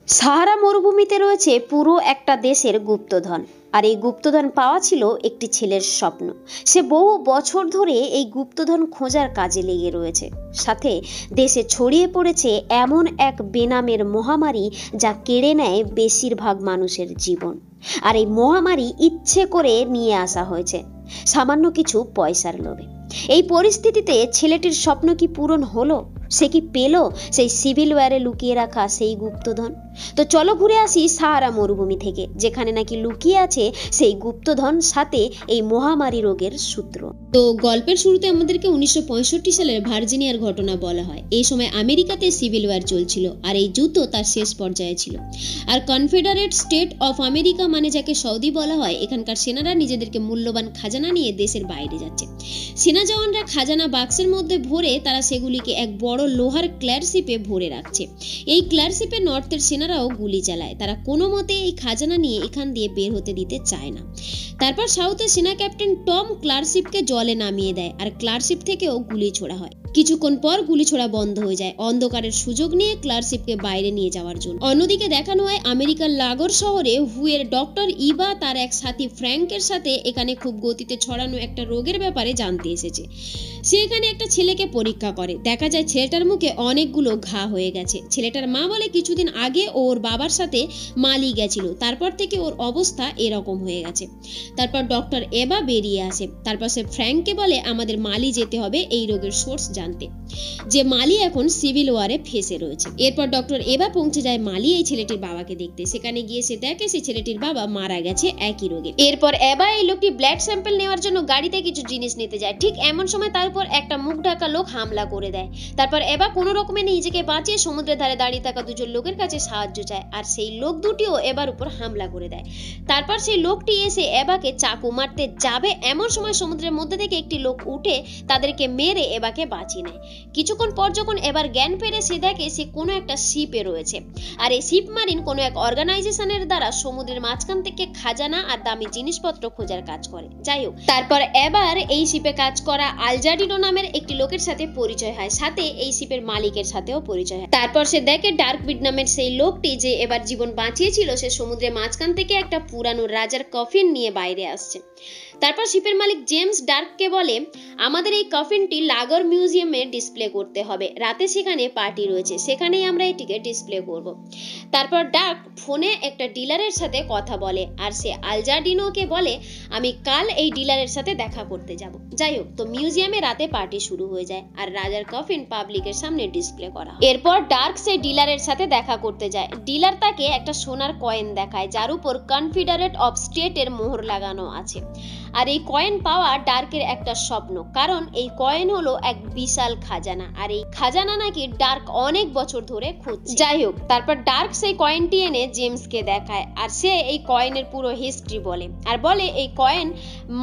সাহারা মরুভূমিতে রয়েছে পুরো একটা দেশের গুপ্তধন। আর এই গুপ্তধন পাওয়া ছিল একটি ছেলের স্বপ্ন। সে বহু বছর ধরে এই গুপ্তধন খোঁজার কাজে লেগে রয়েছে। সাথে দেশে ছড়িয়ে পড়েছে এমন এক বেনামের মহামারী যা কেড়ে নেয় বেশিরভাগ মানুষের জীবন। আর এই মহামারী ইচ্ছে করে নিয়ে আসা হয়েছে সামান্য কিছু পয়সার লোভে। এই পরিস্থিতিতে ছেলেটির স্বপ্ন কি পূরণ হলো? সে কি পেল সেই সিভিল ওয়ারে লুকিয়ে রাখা সেই গুপ্তধন? তো চলো ঘুরে আসি সাহারা মরুভূমি থেকে, যেখানে নাকি লুকিয়ে আছে সেই গুপ্তধন, সাথে এই মহামারী রোগের সূত্র। তো গল্পের শুরুতে আমাদেরকে 1965 সালের ভার্জিনিয়ার ঘটনা বলা হয়। এই সময় আমেরিকাতে সিভিল ওয়ার চলছিল, আর এই যুদ্ধ তার শেষ পর্যায়ে ছিল। আর কনফেডারেট স্টেট অফ আমেরিকা, মানে যাকে সৌদি বলা হয়, এখানকার সেনারা নিজেদেরকে মূল্যবান খাজানা নিয়ে দেশের বাইরে যাচ্ছে। সেনা জওয়ানরা খাজানা বাক্সের মধ্যে ভরে তারা সেগুলিকে এক বড় লোহার ক্লারশিপে ভরে রাখছে। এই ক্লারশিপে নর্থের সেনারাও গুলি চালায়। তারা কোনো মতে এই খাজানা নিয়ে এখান দিয়ে বের হতে দিতে চায় না। তারপর সাউথের সেনা ক্যাপ্টেন টম ক্লারশিপকে জলে নামিয়ে দেয়, আর ক্লারশিপ থেকেও গুলি ছোড়া হয়। কিছুক্ষণ পর গুলি ছোড়া বন্ধ হয়ে যায়, অন্ধকারের সুযোগ নিয়ে ক্লারশিপকে বাইরে নিয়ে যাওয়ার জন্য। অন্যদিকে দেখানো হয় আমেরিকার লাগোর শহরে হুয়ের ডক্টর ইবা তার এক সাথী ফ্র্যাঙ্কের সাথে এখানে খুব গতিতে ছড়ানো একটা রোগের ব্যাপারে জানতে এসেছে। সে এখানে একটা ছেলেকে পরীক্ষা করে। দেখা যায় ছেলেটার মুখে অনেকগুলো ঘা হয়ে গেছে। ছেলেটার মা বলে কিছুদিন আগে ওর বাবার সাথে মালি গেছিল, তারপর থেকে ওর অবস্থা এরকম হয়ে গেছে। তারপর ডক্টর এবা বেরিয়ে আসে। তারপর সে ফ্র্যাঙ্ককে বলে আমাদের মালি যেতে হবে এই রোগের সোর্স জানতে, যে মালি এখন সিভিল ওয়ারে ফেসে রয়েছে। এরপর ডক্টর এবা পৌঁছে যায় মালি এই ছেলেটির বাবাকে দেখতে। সেখানে গিয়ে সে দেখে সে ছেলেটির বাবা মারা গেছে একই রোগে। এরপর এবা এই লোকটি ব্লাড স্যাম্পল নেওয়ার জন্য গাড়িতে কিছু জিনিস নিতে যায়। ঠিক এমন সময় তার উপর একটা মুখ ঢাকা লোক হামলা করে দেয়। তারপর এবা কোনো রকমে নিজেকে বাঁচিয়ে সমুদ্রের ধারে দাঁড়িয়ে থাকা দুজন লোকের কাছে সাহায্য চায়, আর সেই লোক দুটিও এবার উপর হামলা করে দেয়। তারপর সেই লোকটি এসে এবাকে চাকু মারতে যাবে, এমন সময় সমুদ্রের মধ্যে থেকে একটি লোক উঠে তাদেরকে মেরে এবাকে বাঁচিয়ে নেয়। কিছুক্ষণ পর যখন এবার জ্ঞান ফেরে সে দেখে সে কোনো একটা শিপে রয়েছে, আর এই শিপ মারিন কোনো এক অর্গানাইজেশনের দ্বারা সমুদ্রের মাঝখান থেকে খাজানা আর দামি জিনিসপত্র খোঁজার কাজ করে। যাই হোক, তারপর এবার এই শিপে কাজ করা আলজাডিনো নামের একটি লোকের সাথে পরিচয় হয়, সাথে এই শিপের মালিকের সাথেও পরিচয় হয়। তারপর সে দেখে ডার্কবিট নামের সেই লোকটি যে এবার জীবন বাঁচিয়েছিল, সে সমুদ্রের মাঝখান থেকে একটা পুরানো রাজার কফিন নিয়ে বাইরে আসছে। তারপর শিপের মালিক জেমস ডার্ককে বলে আমাদের এই কফিনটি লাগোর মিউজিয়ামে ডিসপ্লে করতে হবে। রাতে সেখানে পার্টি রয়েছে, সেখানেই আমরা এটিকে ডিসপ্লে করব। তারপর ডার্ক ফোনে একটা ডিলারের সাথে কথা বলে, আর সে আলজাডিনোকে বলে আমি কাল এই ডিলারের সাথে দেখা করতে যাব। যাই হোক, তো মিউজিয়ামে রাতে পার্টি শুরু হয়ে যায়, আর রাজার কফিন পাবলিকের সামনে ডিসপ্লে করা। এরপর ডার্ক সেই ডিলারের সাথে দেখা করতে যায়। ডিলার তাকে একটা সোনার কয়েন দেখায়, যার উপর কনফেডারেট অফ স্টেটের মোহর লাগানো আছে। আর এই কয়েন পাওয়া ডার্কের একটা স্বপ্ন, কারণ এই কয়েন হলো এক বিশাল খাজানা, আর এই খাজানা নাকি ডার্ক অনেক বছর ধরে খুঁজছে। যাই হোক, তারপর ডার্ক সেই কয়েনটি এনে জেমসকে দেখায়, আর সে এই কয়েনের পুরো হিস্ট্রি বলে, আর বলে এই কয়েন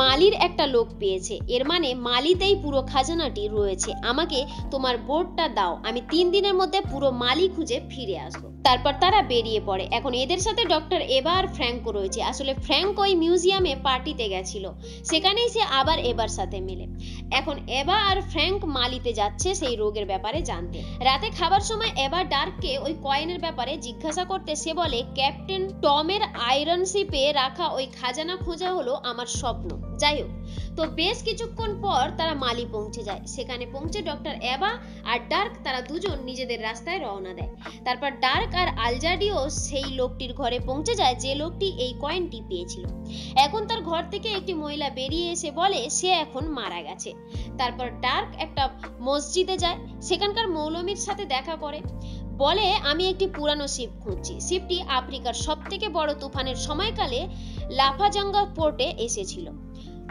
মালির একটা লোক পেয়েছে, এর মানে মালিতেই পুরো খাজানাটি রয়েছে। আমাকে তোমার বোর্ডটা দাও, আমি 3 দিনের মধ্যে পুরো মালি খুঁজে ফিরে আসবো। তারপর তারা বেরিয়ে পড়ে। এখন এদের সাথে ডক্টর এবা আর ফ্র্যাঙ্কও রয়েছে। আসলে ফ্র্যাঙ্ক ওই মিউজিয়ামে পার্টিতে গেছিল, সেখানেই সে আবার এবার সাথে মেলে। এখন এবা আর ফ্র্যাঙ্ক মালিতে যাচ্ছে সেই রোগের ব্যাপারে জানতে। রাতে খাবার সময় এবা ডার্ককে ওই কয়েনের ব্যাপারে জিজ্ঞাসা করতে সে বলে ক্যাপ্টেন টমের আয়রন শিপে রাখা ওই খাজানা খোঁজা হলো আমার স্বপ্ন। যাই হোক, তো বেশ কিছুক্ষণ পর তারা মালি পৌঁছে যায়। সেখানে পৌঁছে ডক্টর এবা আর ডার্ক তারা দুজন নিজেদের রাস্তায় রওনা দেয়। তারপর ডার্ক আর আলজাডিও সেই লোকটির ঘরে পৌঁছে যায় যে লোকটি এই কয়েনটি পেয়েছিল। এখন তার ঘর থেকে একটি মহিলা বেরিয়ে এসে বলে সে এখন মারা গেছে। তারপর ডার্ক একটা মসজিদে যায়, সেখানকার মৌলবীর সাথে দেখা করে, বলে আমি একটি পুরানো শিপ খুঁজছি। শিপটি আফ্রিকার সবথেকে বড় তুফানের সময়কালে লাফাজাঙ্গা পোর্টে এসেছিল।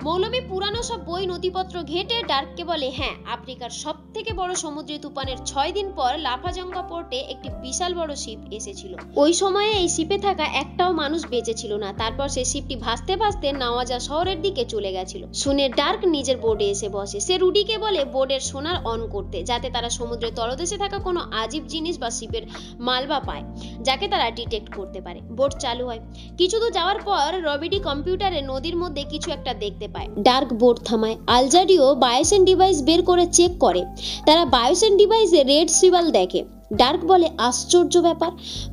মৌলবী পুরানো সব বই নথিপত্র ঘেটে ডার্ককে বলে হ্যাঁ, আফ্রিকার সব থেকে বড় সমুদ্রী তুফানের 6 দিন পর লাফাজাঙ্গা পোর্টে একটি বিশাল বড় শিপ এসেছিল। ওই সময়ে এই শিপে থাকা একটাও মানুষ বেঁচে ছিল না। তারপর সেই শিপটি ভাসতে ভাসতে নাওয়াজা শহরের দিকে চলে গেছিল। শুনে ডার্ক নিজের বোর্ডে এসে বসে। সে রুডিকে বলে বোর্ডের সোনার অন করতে, যাতে তারা সমুদ্রের তলদেশে থাকা কোনো আজীব জিনিস বা শিপের মালবা পায়, যাকে তারা ডিটেক্ট করতে পারে। বোর্ড চালু হয়। কিছু দূর যাওয়ার পর রবিডি কম্পিউটারে নদীর মধ্যে কিছু একটা দেখতে দেখতে পায়। ডার্ক বোর্ড থামায়। আলজাডিও বায়োসেন ডিভাইস বের করে চেক করে। তারা বায়োসেন ডিভাইসে রেড সিবাল দেখে। ডার্ক বলে, আশ্চর্য ব্যাপার,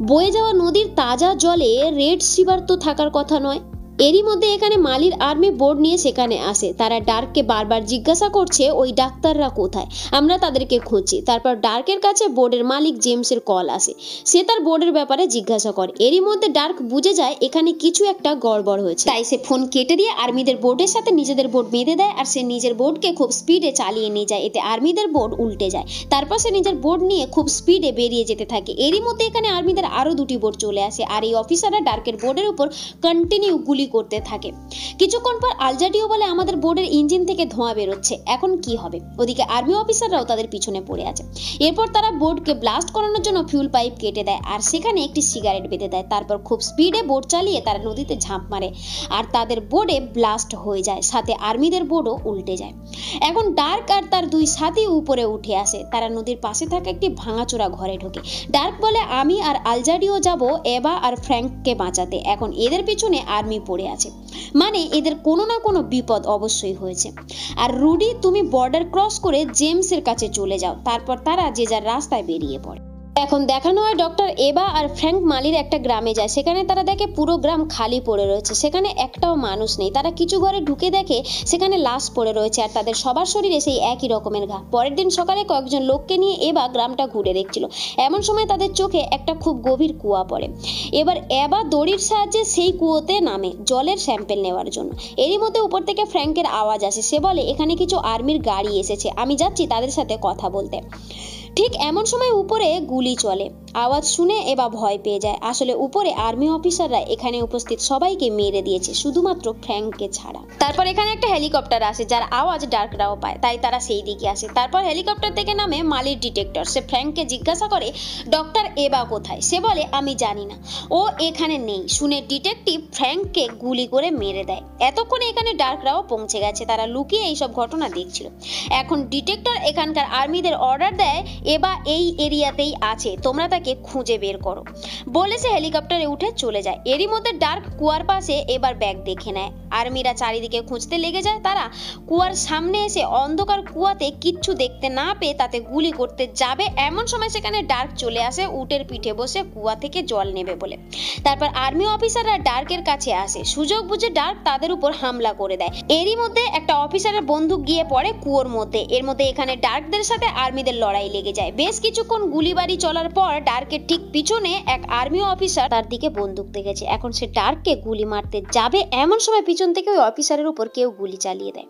বয়ে যাওয়া নদীর তাজা জলে রেড সিবার তো থাকার কথা নয়। এরই মধ্যে এখানে মালির আর্মি বোর্ড নিয়ে সেখানে আসে। তারা ডার্ককে বারবার জিজ্ঞাসা করছে ওই ডাক্তাররা কোথায়, আমরা তাদেরকে খুঁজছি। তারপর ডার্কের কাছে বোর্ডের মালিক জেমসের কল আসে। সে তার বোর্ডের ব্যাপারে জিজ্ঞাসা করে। এরই মধ্যে ডার্ক বুঝে যায় এখানে কিছু একটা গড়বড় হয়েছে, তাই সে ফোন কেটে দিয়ে আর্মিদের বোর্ডের সাথে নিজেদের বোর্ড বেঁধে দেয় আর সে নিজের বোর্ডকে খুব স্পিডে চালিয়ে নিয়ে যায়। এতে আর্মিদের বোর্ড উল্টে যায়। তারপর সে নিজের বোর্ড নিয়ে খুব স্পিডে বেরিয়ে যেতে থাকে। এরই মধ্যে এখানে আর্মিদের আরো দুটি বোর্ড চলে আসে আর এই অফিসাররা ডার্কের বোর্ডের উপর কন্টিনিউ গুলি করতে থাকে। কিছুক্ষণ পর আলজাডিও বলে, আমাদের বোর্ডের ইঞ্জিন থেকে ধোঁয়া বেরোচ্ছে, এখন কি হবে? ওদিকে আর্মি অফিসাররাও তাদের পিছনে পড়ে আছে। এরপর তারা বোর্ডকে ব্লাস্ট করানোর জন্য ফিউল পাইপ কেটে দেয় আর সেখানে একটি সিগারেট বেঁধে দেয়। তারপর খুব স্পিডে বোর্ড চালিয়ে তারা নদীতে ঝাঁপ মারে আর তাদের বোর্ডে ব্লাস্ট হয়ে যায়, সাথে আর্মিদের বোর্ডও উল্টে যায়। এখন ডার্ক আর তার দুই সাথী উপরে উঠে আসে। তারা নদীর পাশে থাকা একটি ভাঙাচোরা ঘরে ঢোকে। ডার্ক বলে, আমি আর আলজাডিও যাব এভা আর ফ্র্যাঙ্ককে বাঁচাতে। এখন এদের পিছনে আর্মি পড়ে আছে, মানে এদের কোনো না কোনো বিপদ অবশ্যই হয়েছে। আর রুডি, তুমি বর্ডার ক্রস করে জেমসের কাছে চলে যাও। তারপর তারা যে যার রাস্তায় বেরিয়ে পড়ে। এখন দেখানো হয় ডক্টর এভা আর ফ্র্যাঙ্ক মালির একটা গ্রামে যায়। সেখানে তারা দেখে পুরো গ্রাম খালি পড়ে রয়েছে, সেখানে একটাও মানুষ নেই। তারা কিছু ঘরে ঢুকে দেখে সেখানে লাশ পড়ে রয়েছে আর তাদের সবার শরীরে সেই একই রকমের ঘা। পরের দিন সকালে কয়েকজন লোককে নিয়ে এভা গ্রামটা ঘুরে দেখছিল। এমন সময় তাদের চোখে একটা খুব গভীর কুয়া পড়ে। এবার এভা দড়ির সাহায্যে সেই কুয়োতে নামে জলের স্যাম্পেল নেওয়ার জন্য। এরই মধ্যে উপর থেকে ফ্র্যাঙ্কের আওয়াজ আসে। সে বলে, এখানে কিছু আর্মির গাড়ি এসেছে, আমি যাচ্ছি তাদের সাথে কথা বলতে। ঠিক এমন সময় উপরে গুলি চলে। আওয়াজ শুনে এবা ভয় পেয়ে যায়। আসলে উপরে আর্মি অফিসাররা এখানে উপস্থিত সবাইকে মেরে দিয়েছে, শুধুমাত্র ফ্র্যাঙ্ককে ছাড়া। তারপর এখানে একটা হেলিকপ্টার আসে যার আওয়াজ ডার্করাও পায়, তাই তারা সেই দিকে আসে। তারপর হেলিকপ্টার থেকে নামে মালির ডিটেক্টর। সে ফ্র্যাঙ্ককে জিজ্ঞাসা করে, ডক্টর এবা কোথায়? সে বলে, আমি জানি না, ও এখানে নেই। শুনে ডিটেকটিভ ফ্র্যাঙ্ককে গুলি করে মেরে দেয়। এতক্ষণে এখানে ডার্করাও পৌঁছে গেছে, তারা লুকিয়ে এইসব ঘটনা দেখছিল। এখন ডিটেক্টর এখানকার আর্মিদের অর্ডার দেয়, এবা এই এরিয়াতেই আছে, তোমরা তাকে খুঁজে বের করো। বলে সে হেলিকপ্টারে উঠে চলে যায়। এরই মধ্যে ডার্ক কুয়ার পাশে এবার ব্যাগ দেখে নেয়। আর্মিরা চারিদিকে খুঁজতে লেগে যায়। তারা কুয়ার সামনে এসে অন্ধকার কুয়াতে কিচ্ছু দেখতে না পেয়ে তাতে গুলি করতে যাবে। এমন সময় সেখানে ডার্ক চলে আসে উটের পিঠে বসে কুয়া থেকে জল নেবে বলে। তারপর আর্মি অফিসাররা ডার্কের কাছে আসে। সুযোগ বুঝে ডার্ক তাদের উপর হামলা করে দেয়। এরই মধ্যে একটা অফিসারের বন্দুক গিয়ে পড়ে কুয়োর মধ্যে। এর মধ্যে এখানে ডার্কদের সাথে আর্মিদের লড়াই লেগে যায়। বেশ কিছুক্ষণ গুলিবাড়ি চলার পর ডার্কের ঠিক পিছনে এক আর্মি অফিসার তার দিকে বন্দুক দেখেছে। এখন সে ডার্ককে গুলি মারতে যাবে, এমন সময় পিছন থেকে ওই অফিসারের উপর কেউ গুলি চালিয়ে দেয়।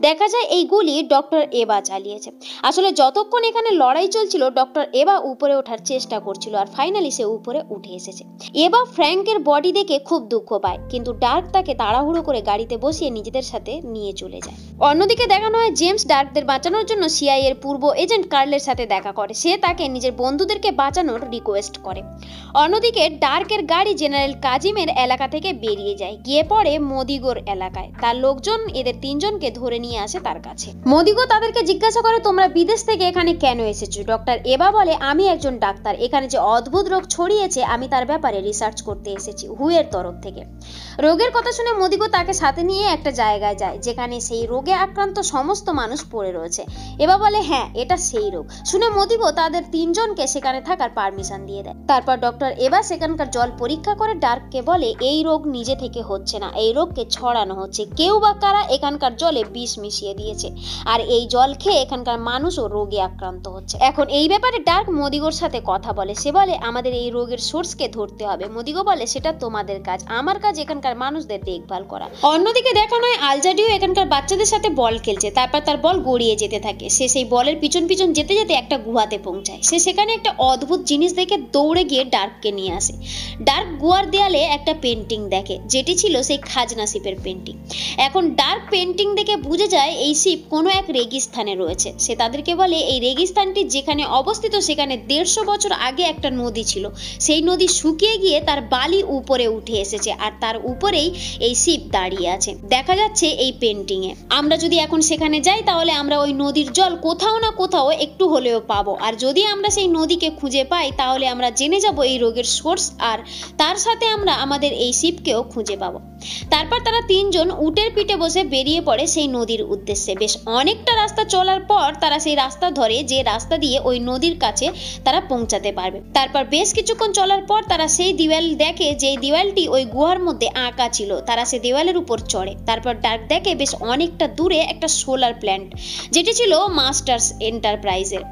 দেখা যায় এই গুলি ডক্টর এভা চালিয়েছে। আসলে যতক্ষণ এখানে লড়াই চলছিল ডক্টর এভা উপরে ওঠার চেষ্টা করছিল আর ফাইনালি সে উপরে উঠে এসেছে। এভা ফ্র্যাঙ্কের বডি দেখে খুব দুঃখ পায়, কিন্তু ডার্ক তাকে তাড়াহুড়ো করে গাড়িতে বসিয়ে নিজেদের সাথে নিয়ে চলে যায়। অন্যদিকে দেখানো হয় জেমস ডার্কদের বাঁচানোর জন্য সিআইএ এর পূর্ব এজেন্ট কার্লের সাথে দেখা করে। সে তাকে নিজের বন্ধুদেরকে বাঁচানোর রিকোয়েস্ট করে। অন্যদিকে ডার্কের গাড়ি জেনারেল কাজিমের এলাকা থেকে বেরিয়ে যায়, গিয়ে পড়ে মদিগোর এলাকায়। তার লোকজন এদের তিনজনকে ধরে নিয়ে আসে তার কাছে। মদিগো তাদেরকে জিজ্ঞাসা করে, তোমরা বিদেশ থেকে এখানে কেন এসেছো? ডক্টর এভা বলে, আমি একজন ডাক্তার, এখানে যে অদ্ভুত রোগ ছড়িয়েছে আমি তার ব্যাপারে রিসার্চ করতে এসেছি হুয়ের তরফ থেকে। রোগের কথা শুনে মদিগো তাকে সাথে নিয়ে একটা জায়গায় যায় যেখানে সেই রোগে আক্রান্ত সমস্ত মানুষ পড়ে রয়েছে। এভা বলে, হ্যাঁ এটা সেই রোগ। শুনে মদিগো তাদের তিনজনকে সেখানে থাকার পারমিশন দিয়ে দেয়। তারপর ডক্টর এভা সেখানকার জল পরীক্ষা করে ডার্ককে বলে, এই রোগ নিজে থেকে হচ্ছে না, এই রোগকে ছড়ানো হচ্ছে, কেউ বা কারা এখানকার জলে বিষ মিশিয়ে দিয়েছে আর এই জল খেয়ে এখানকার মানুষও রোগে আক্রান্ত হচ্ছে। এখন এই ব্যাপারে ডার্ক মদিগোর সাথে কথা বলে। সে বলে, আমাদের এই রোগের সোর্সকে ধরতে হবে। মদিগো বলে, সেটা তোমাদের কাজ, আমার কাজ এখানকার মানুষদের দেখভাল করা। অন্যদিকে দেখানো হয় আলজাডিও এখানকার বাচ্চাদের সাথে বল খেলছে। তারপর তার বল গড়িয়ে যেতে থাকে। সে সেই বলের পিছন পিছন যেতে যেতে একটা গুহাতে পৌঁছায়। সে সেখানে একটা অদ্ভুত জিনিস দেখে দৌড়ে গিয়ে ডার্ককে নিয়ে আসে। ডার্ক গুহার দেয়ালে একটা পেন্টিং দেখে, যেটি ছিল সেই খাজনা শিপের পেন্টিং। এখন ডার্ক পেন্টিং দেখে বুঝে যায় এই শিপ কোনো এক রেগিস্থানে রয়েছে। সে তাদেরকে বলে, এই রেগিস্থানটি যেখানে অবস্থিত সেখানে 150 বছর আগে একটা নদী ছিল, সেই নদী শুকিয়ে গিয়ে তার বালি উপরে উঠে এসেছে আর তার উপরেই এই শিপ দাঁড়িয়ে আছে। দেখা যাচ্ছে এই পেন্টিং এ। আমরা যদি এখন সেখানে যাই তাহলে আমরা ওই নদীর জল কোথাও না কোথাও একটু হলেও পাবো, আর যদি আমরা সেই নদীকে খুঁজে পাই তাহলে আমরা জেনে যাব এই রোগের সোর্স, আর তার সাথে আমরা আমাদের এই শিপকেও খুঁজে পাবো। তারপর তারা তিনজন উটের পিঠে বসে বেরিয়ে পড়ে সেই নদীর উদ্দেশ্যে। বেশ অনেকটা রাস্তা চলার পর তারা সেই রাস্তা ধরে, যে রাস্তা দিয়ে ওই নদীর কাছে তারা পৌঁছাতে পারবে। তারপর বেশ কিছুক্ষণ চলার পর তারা সেই দেওয়াল দেখে, যে দেওয়ালটি ওই গুহার মধ্যে আঁকা ছিল। তারা সেই দেওয়ালের উপর চড়ে। তারপর ডার্ক দেখে বেশ অনেকটা দূরে একটা সোলার প্ল্যান্ট, যেটি ছিল মাস্টার্স এন্টারপ্রাইজের।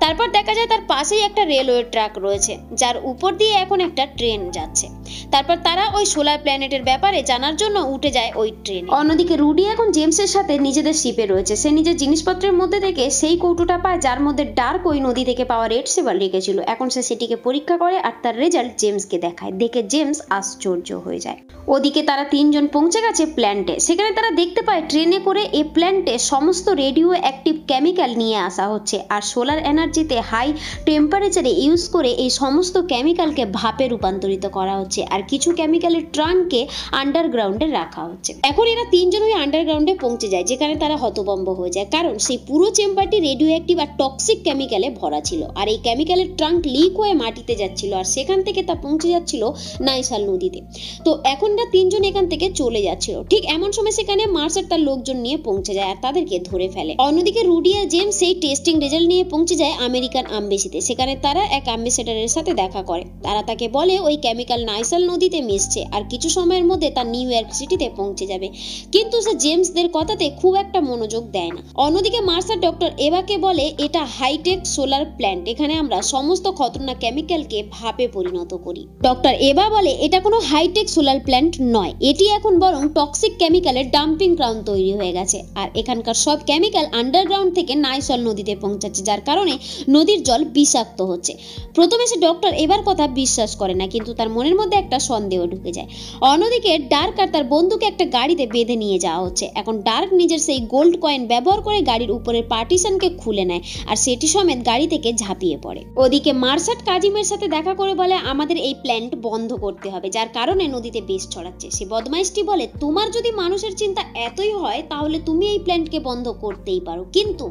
তারপর দেখা যায় তার পাশেই একটা রেলওয়ে ট্র্যাক রয়েছে, যার উপর দিয়ে এখন একটা ট্রেন যাচ্ছে। তারপর তারা ওই সোলার প্ল্যানেটের ব্যাপারে জানার জন্য উঠে যায় ওই ট্রেনে। অন্যদিকে রুডি এখন জেমসের সাথে নিজেদের শিপে রয়েছে। সে নিজের জিনিসপত্রের মধ্যে থেকে সেই কৌটোটা পায় যার মধ্যে ডার্ক ওই নদী থেকে পাওয়া রেড সেবার রেখেছিল। এখন সে সেটিকে পরীক্ষা করে আর তার রেজাল্ট জেমসকে দেখায়। দেখে জেমস আশ্চর্য হয়ে যায়। ওদিকে তারা তিনজন পৌঁছে গেছে প্ল্যান্টে। সেখানে তারা দেখতে পায় ট্রেনে করে এই প্ল্যান্টে সমস্ত রেডিও অ্যাক্টিভ কেমিক্যাল নিয়ে আসা হচ্ছে, আর সোলার এনার্জিতে হাই টেম্পারেচারে ইউজ করে এই সমস্ত কেমিক্যালকে ভাপে রূপান্তরিত করা হচ্ছে, আর কিছু কেমিক্যালের ট্রাঙ্ককে আন্ডারগ্রাউন্ডে রাখা হচ্ছে। এখন এরা তিনজন ওই আন্ডারগ্রাউন্ডে পৌঁছে যায়, যেখানে তারা হতভম্ব হয়ে যায়, কারণ সেই পুরো চেম্বারটি রেডিও অ্যাক্টিভ আর টক্সিক কেমিক্যালে ভরা ছিল, আর এই কেমিক্যালের ট্রাঙ্ক লিক হয়ে মাটিতে যাচ্ছিল, আর সেখান থেকে তা পৌঁছে যাচ্ছিল নাইসাল নদীতে। তো এখন তিনজন এখান থেকে চলে যাচ্ছিল। ঠিক এমন সময় সেখানে মার্সার তার লোকজন নিয়ে পৌঁছে যায় আর তাদেরকে ধরে ফেলে। অন্যদিকে রুডি আর জেমস সেই টেস্টিং রেজাল্ট নিয়ে পৌঁছে যায় আমেরিকান আম্বেসিতে। সেখানে তারা এক অ্যাম্বাসেডারের সাথে দেখা করে। তারা তাকে বলে ওই কেমিক্যাল নাইসাল নদীতে মিশছে আর কিছু সময়ের মধ্যে তা নিউ ইয়র্ক সিটিতে পৌঁছে যাবে, কিন্তু সে জেমসদের কথাতে খুব একটা মনোযোগ দেয় না। অন্যদিকে মার্সার ডক্টর এভাকে বলে এটা হাইটেক সোলার প্ল্যান্ট, এখানে আমরা সমস্ত খতরনাক কেমিক্যালকে ভাপে পরিণত করি। ডক্টর এভা বলে এটা কোনো হাইটেক সোলার প্ল্যান্ট নয়, এটি এখন বরং টক্সিক কেমিক্যালের ডাম্পিং গ্রাউন্ড তৈরি হয়ে গেছে, আর এখানকার সব কেমিক্যাল আন্ডারগ্রাউন্ড থেকে নাইসল নদীতে পৌঁছাচ্ছে, যার কারণে নদীর জল বিষাক্ত হচ্ছে। প্রথমে সে ডক্টর এবার কথা বিশ্বাস করে না, কিন্তু তার মনের মধ্যে একটা সন্দেহ ঢুকে যায়। অন্যদিকে ডার্ক আর তার বন্ধুকে একটা গাড়িতে বেঁধে নিয়ে যাওয়া হচ্ছে। এখন ডার্ক নিজের সেই গোল্ড কয়েন ব্যবহার করে গাড়ির উপরের পার্টিশনকে খুলে নেয় আর সেটি সমেত গাড়ি থেকে ঝাঁপিয়ে পড়ে। ওদিকে মার্সাট কাজিমের সাথে দেখা করে বলে আমাদের এই প্ল্যান্ট বন্ধ করতে হবে, যার কারণে নদীতে বিষ ছড়াচ্ছে। সে বদমাইশটি বলে তোমার যদি মানুষের চিন্তা এতই হয় তাহলে তুমি এই প্ল্যান্টকে বন্ধ করতেই পারো, কিন্তু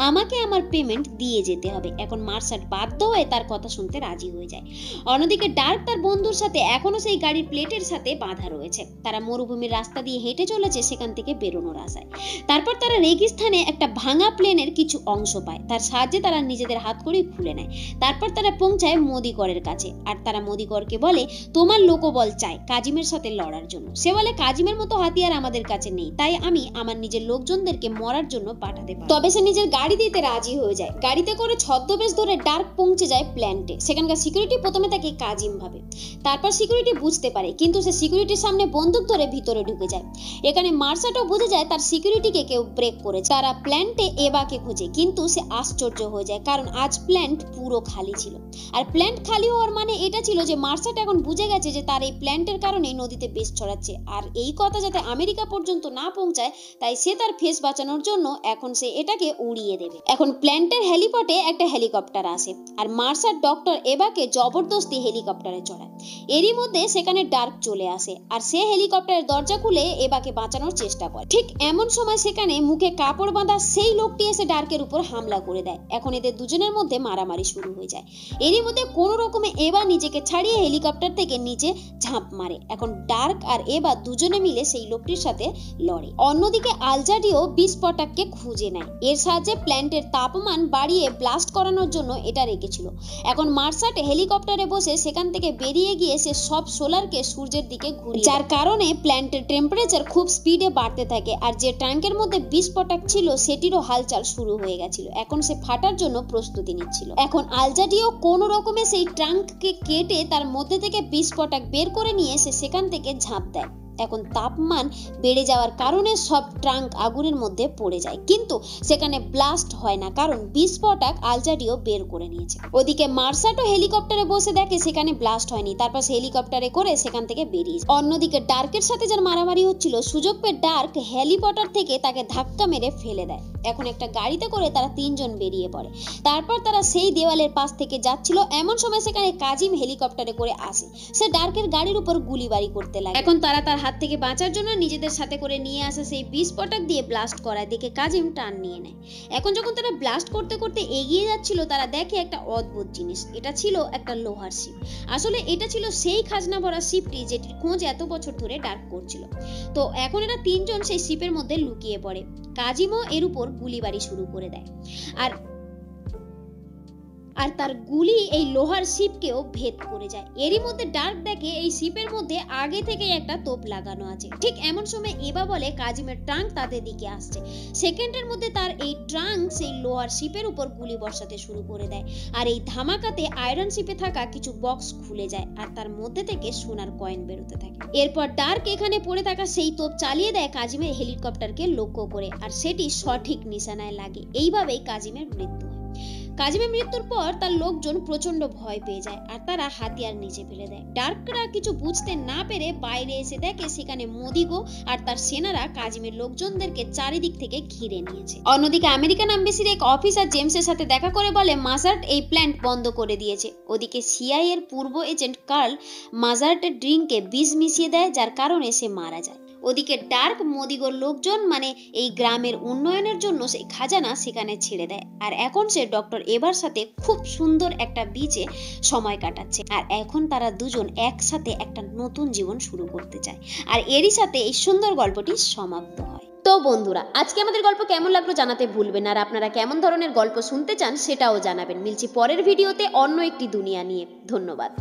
আমাকে আমার পেমেন্ট দিয়ে যেতে হবে। এখন মার্সাট বাধ্য হয়ে তার কথা শুনতে রাজি হয়ে যায়। অন্যদিকে ডার্ক তার বন্ধুর সাথে এখনো সেই গাড়ির প্লেটের সাথে বাঁধা রয়েছে। তারা মরুভূমির রাস্তা দিয়ে হেঁটে চলেছে সেখান থেকে বেরোনোর আশায়। তারপর তারা রেগিস্থানে একটা ভাঙা প্লেনের কিছু অংশ পায়, তার সাহায্যে তারা নিজেদের হাত করে খুলে নেয়। তারপর তারা পৌঁছায় মোদিকরের কাছে, আর তারা মোদিকরকে বলে তোমার লোকবল চাই কাজিমের সাথে লড়ার জন্য। সে বলে কাজিমের মতো হাতিয়ার আমাদের কাছে নেই, তাই আমি আমার নিজের লোকজনদেরকে মরার জন্য পাঠাতে পারি। তবে সে নিজের গাড়ি দিতে রাজি হয়ে যায়। গাড়িতে করে ছদ্মবেশ ধরে ডার্ক পৌঁছে যায় প্ল্যান্টে। সেখানকার সিকিউরিটি প্রথমে তাকে কাজিম ভাবে, তারপর সিকিউরিটি বুঝতে পারে, কিন্তু সে সিকিউরিটির সামনে বন্দুক ধরে ভিতরে ঢুকে যায়। এখানে মার্সাটও বুঝে যায় তার সিকিউরিটিকে কেউ ব্রেক করেছে। তারা প্ল্যান্টে এভাকে খুঁজে, কিন্তু সে আশ্চর্য হয়ে যায়, কারণ আজ প্ল্যান্ট পুরো খালি ছিল। আর প্ল্যান্ট খালি হওয়ার মানে এটা ছিল যে মার্সাট এখন বুঝে গেছে যে তার এই প্ল্যান্টের কারণে নদীতে বিষ ছড়াচ্ছে, আর এই কথা যাতে আমেরিকা পর্যন্ত না পৌঁছায় তাই সে তার ফেস বাঁচানোর জন্য এখন সে এটাকে উড়িয়ে দেবে। এখন প্ল্যান্টের হেলিপটে একটা হেলিকপ্টার আসে আর মার্সার ডক্টর এভাকে জবরদস্তি হেলিকপ্টারে চড়ায়। এরই মধ্যে সেখানে ডার্ক চলে আসে আর সে হেলিকপ্টারের দরজা খুলে এভাকে বাঁচানোর চেষ্টা করে। ঠিক এমন সময় সেখানে মুখে কাপড় বাঁধা সেই লোকটি এসে ডার্কের উপর হামলা করে দেয়। এখন এদের দুজনের মধ্যে মারামারি শুরু হয়ে যায়। এরই মধ্যে কোনো রকমে এভা নিজেকে ছাড়িয়ে হেলিকপ্টার থেকে নিচে ঝাঁপ মারে। এখন ডার্ক আর এভা দুজনে মিলে সেই লোকটির সাথে লড়ে। অন্যদিকে আলজাডিও বিস্ফোটককে খুঁজে নেয়। এর সাহায্যে প্ল্যান্টের তাপমান বাড়িয়ে ব্লাস্ট করানোর জন্য এটা রেখেছিল। এখন মার্সাট হেলিকপ্টারে বসে সেখান থেকে বেরিয়ে গিয়ে সে সব সোলারকে সূর্যের দিকে ঘুরিয়ে, যার কারণে প্ল্যান্টের টেম্পারেচার খুব স্পিডে বাড়তে থাকে। আর যে ট্যাঙ্কের মধ্যে বিস্ফোটক ছিল সেটিরও হালচাল শুরু হয়ে গেছিল। এখন সে ফাটার জন্য প্রস্তুতি নিচ্ছিল। এখন আলজাডিও কোনো রকমে সেই ট্যাঙ্ককে কেটে তার মধ্যে থেকে বিস্ফোটক বের করে নিয়ে সে সেখান থেকে ঝাঁপ দেয়। এখন তাপমান বেড়ে যাওয়ার কারণে সব ট্রাঙ্ক আগুনের মধ্যে পড়ে যায়, কিন্তু সেখানে ব্লাস্ট হয় না, কারণ বিস্ফোটক আলজাডিও বের করে নিয়েছে। ওদিকে মার্সাটও হেলিকপ্টারে বসে দেখে সেখানে ব্লাস্ট হয়নি, তারপর হেলিকপ্টারে করে সেখান থেকে বেরিয়ে যায়। অন্যদিকে ডার্কের সাথে যার মারামারি হচ্ছিল, সুযোগ পেয়ে ডার্ক হেলিকপ্টার থেকে তাকে ধাক্কা মেরে ফেলে দেয়। এখন একটা গাড়িতে করে তারা তিনজন বেরিয়ে পড়ে। তারপর তারা সেই দেওয়ালের পাশ থেকে যাচ্ছিল, এমন সময় সেখানে কাজিম হেলিকপ্টারে করে আসে। সে ডার্কের গাড়ির উপর গুলিবারি করতে লাগে। এখন তারা তার হাত থেকে বাঁচার জন্য নিজেদের সাথে করে নিয়ে আসা সেই বিস্ফোরক দিয়ে ব্লাস্ট করায়, দেখে কাজিম টান নিয়ে নেয়। এখন যখন তারা ব্লাস্ট করতে করতে এগিয়ে যাচ্ছিল, তারা দেখে একটা অদ্ভুত জিনিস। এটা ছিল একটা লোহার শিপ। আসলে এটা ছিল সেই খাজনা ভরা শিপটি যেটির খোঁজ এত বছর ধরে ডার্ক করছিল। তো এখন এরা তিনজন সেই শিপের মধ্যে লুকিয়ে পড়ে। কাজিমও এর উপর গুলিবারি শুরু করে দেয়, আর তার গুলি এই লোহার শিপকেও ভেদ করে যায়। এরই মধ্যে ডার্ক দেখে এই শিপের মধ্যে আগে থেকে একটা তোপ লাগানো আছে। ঠিক এমন সময় এবা বলে কাজিমের ট্রাঙ্ক তাদের দিকে আসছে। সেকেন্ডের মধ্যে তার এই ট্রাঙ্ক সেই লোহার শিপের উপর গুলি বর্ষাতে শুরু করে দেয়, আর এই ধামাকাতে আয়রন শিপে থাকা কিছু বক্স খুলে যায়, আর তার মধ্যে থেকে সোনার কয়েন বেরোতে থাকে। এরপর ডার্ক এখানে পড়ে থাকা সেই তোপ চালিয়ে দেয় কাজিমের হেলিকপ্টারকে লক্ষ্য করে, আর সেটি সঠিক নিশানায় লাগে। এইভাবেই কাজিমের মৃত্যু হয়। কাজিমের মৃত্যুর পর তার লোকজন প্রচন্ড ভয় পেয়ে যায়, আর তারা হাতিয়ার নিচে ফেলে দেয়। ডার্করা কিছু বুঝতে না পেরে বাইরে এসে দেখে সেখানে মদিগো আর তার সেনারা কাজিমের লোকজনদেরকে চারিদিক থেকে ঘিরে নিয়েছে। অন্যদিকে আমেরিকান এম্বাসির এক অফিসার জেমসের সাথে দেখা করে বলে মাজার্ট এই প্ল্যান্ট বন্ধ করে দিয়েছে। ওদিকে সিআই এর পূর্ব এজেন্ট কার্ল মাজার্টের ড্রিঙ্কে বিষ মিশিয়ে দেয়, যার কারণে সে মারা যায়। ওদিকে ডার্ক মদিগোর লোকজন মানে এই গ্রামের উন্নয়নের জন্য সেই খাজানা সেখানে ছেড়ে দেয়, আর এখন সে ডক্টর এবার সাথে খুব সুন্দর একটা বিচে সময় কাটাচ্ছে। আর এখন তারা দুজন একসাথে একটা নতুন জীবন শুরু করতে চায়, আর এরই সাথে এই সুন্দর গল্পটি সমাপ্ত হয়। তো বন্ধুরা, আজকে আমাদের গল্প কেমন লাগলো জানাতে ভুলবেন, আর আপনারা কেমন ধরনের গল্প শুনতে চান সেটাও জানাবেন। মিলছি পরের ভিডিওতে অন্য একটি দুনিয়া নিয়ে। ধন্যবাদ।